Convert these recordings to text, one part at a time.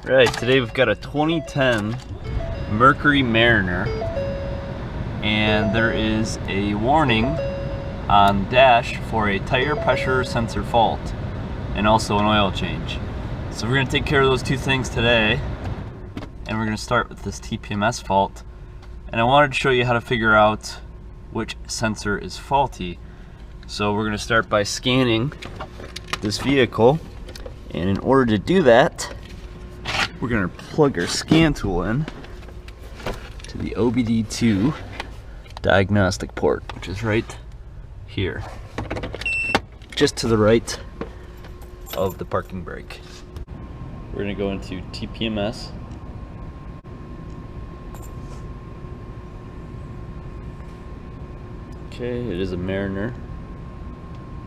Right, today we've got a 2010 Mercury Mariner, and there is a warning on dash for a tire pressure sensor fault and also an oil change. So we're going to take care of those two things today, and we're going to start with this Tpms fault. And I wanted to show you how to figure out which sensor is faulty. So we're going to start by scanning this vehicle, and in order to do that, we're going to plug our scan tool in to the OBD2 diagnostic port, which is right here, just to the right of the parking brake. We're going to go into Tpms. Okay, it is a Mariner,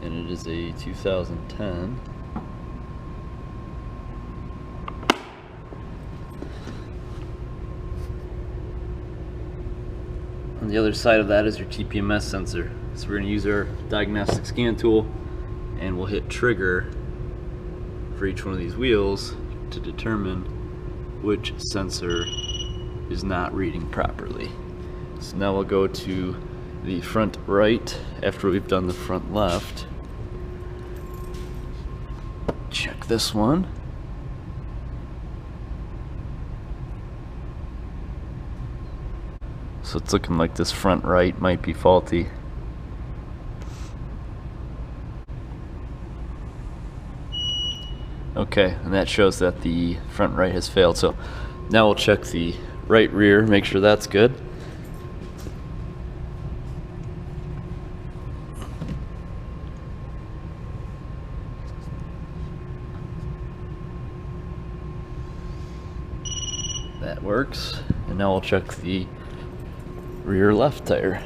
and it is a 2010. On the other side of that is your Tpms sensor. So we're going to use our diagnostic scan tool, and we'll hit trigger for each one of these wheels to determine which sensor is not reading properly. So now we'll go to the front right after we've done the front left. Check this one. So it's looking like this front right might be faulty. Okay, and that shows that the front right has failed. So now we'll check the right rear, make sure that's good. That works. And now we'll check the rear left tire.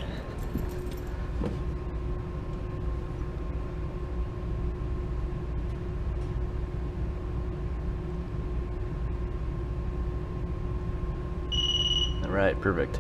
All right, perfect.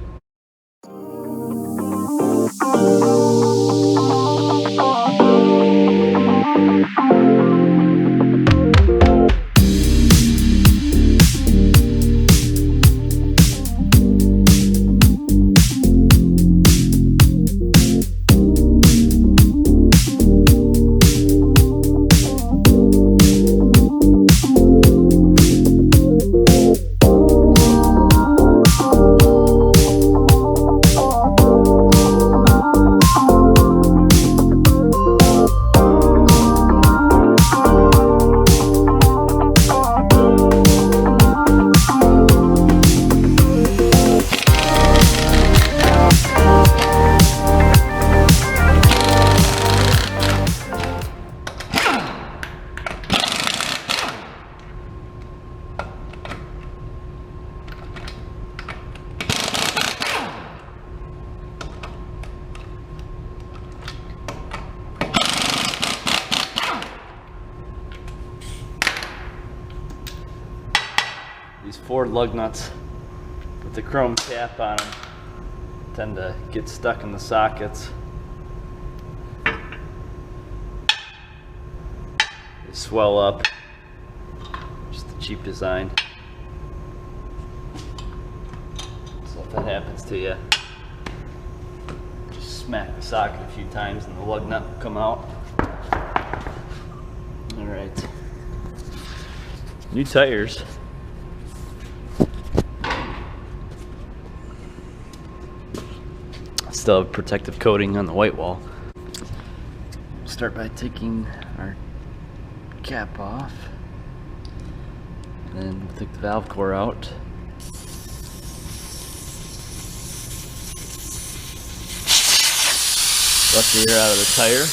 These Ford lug nuts with the chrome cap on them tend to get stuck in the sockets. They swell up. Just a cheap design. So if that happens to you, just smack the socket a few times and the lug nut will come out. Alright. New tires. Still have protective coating on the white wall. Start by taking our cap off, and then we'll take the valve core out. Let the air out of the tire.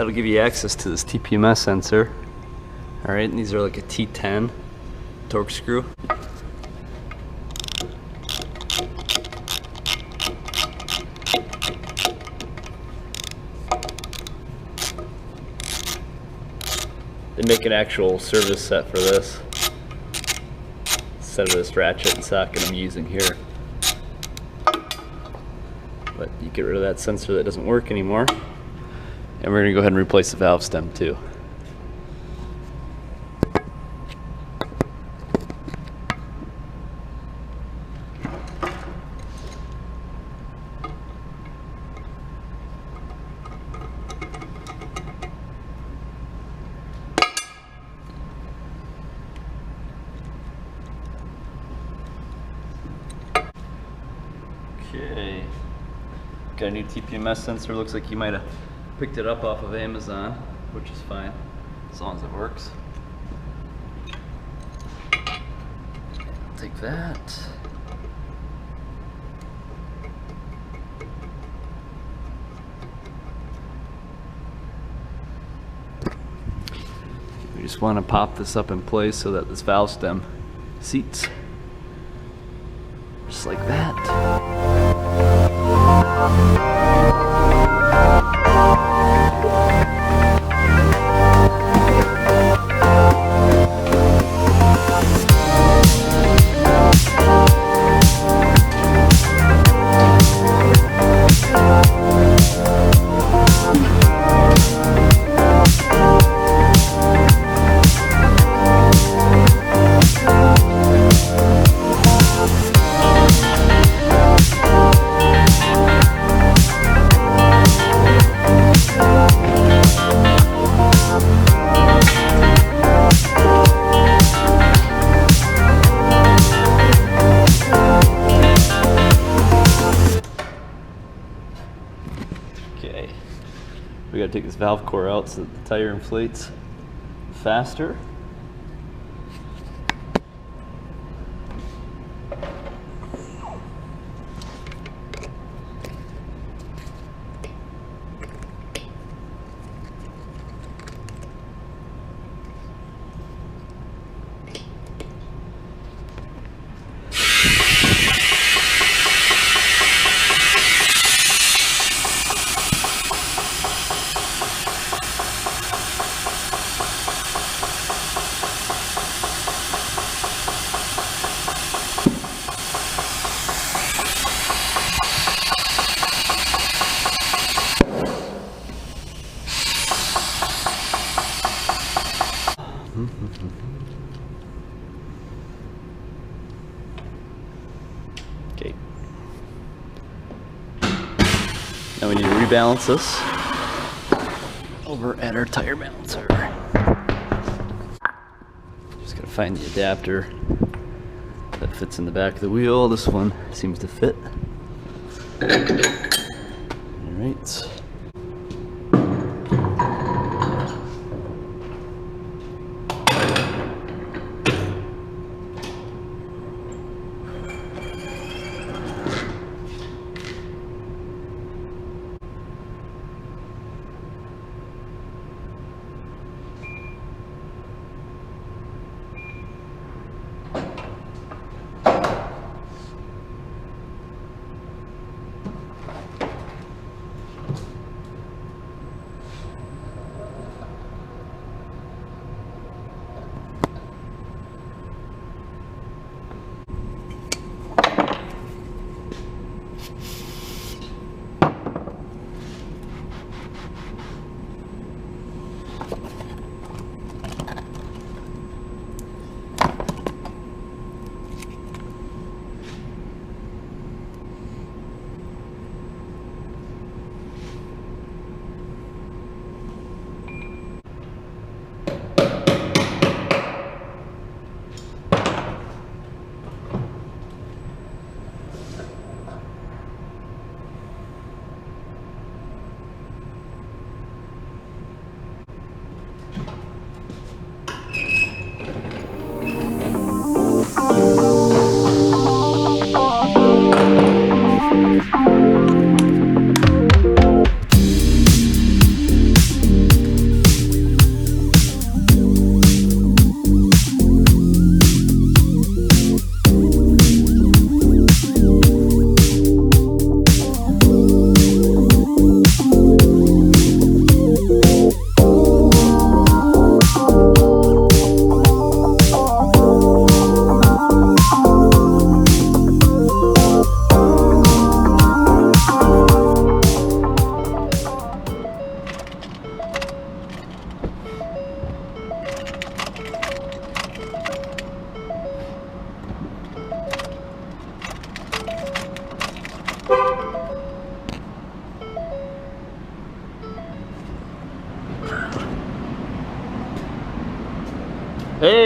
that'll give you access to this TPMS sensor. All right, and these are like a T10 torque screw. They make an actual service set for this instead of this ratchet and socket I'm using here. But you get rid of that sensor that doesn't work anymore. And we're gonna go ahead and replace the valve stem too. Okay, got a new TPMS sensor. Looks like you might have picked it up off of Amazon, which is fine, as long as it works. Take that. We just want to pop this up in place so that this valve stem seats. Just like that. Okay, we gotta take this valve core out so that the tire inflates faster. Okay. Now we need to rebalance this over at our tire balancer. Just gotta find the adapter that fits in the back of the wheel. This one seems to fit. All right.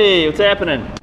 Hey, what's happening?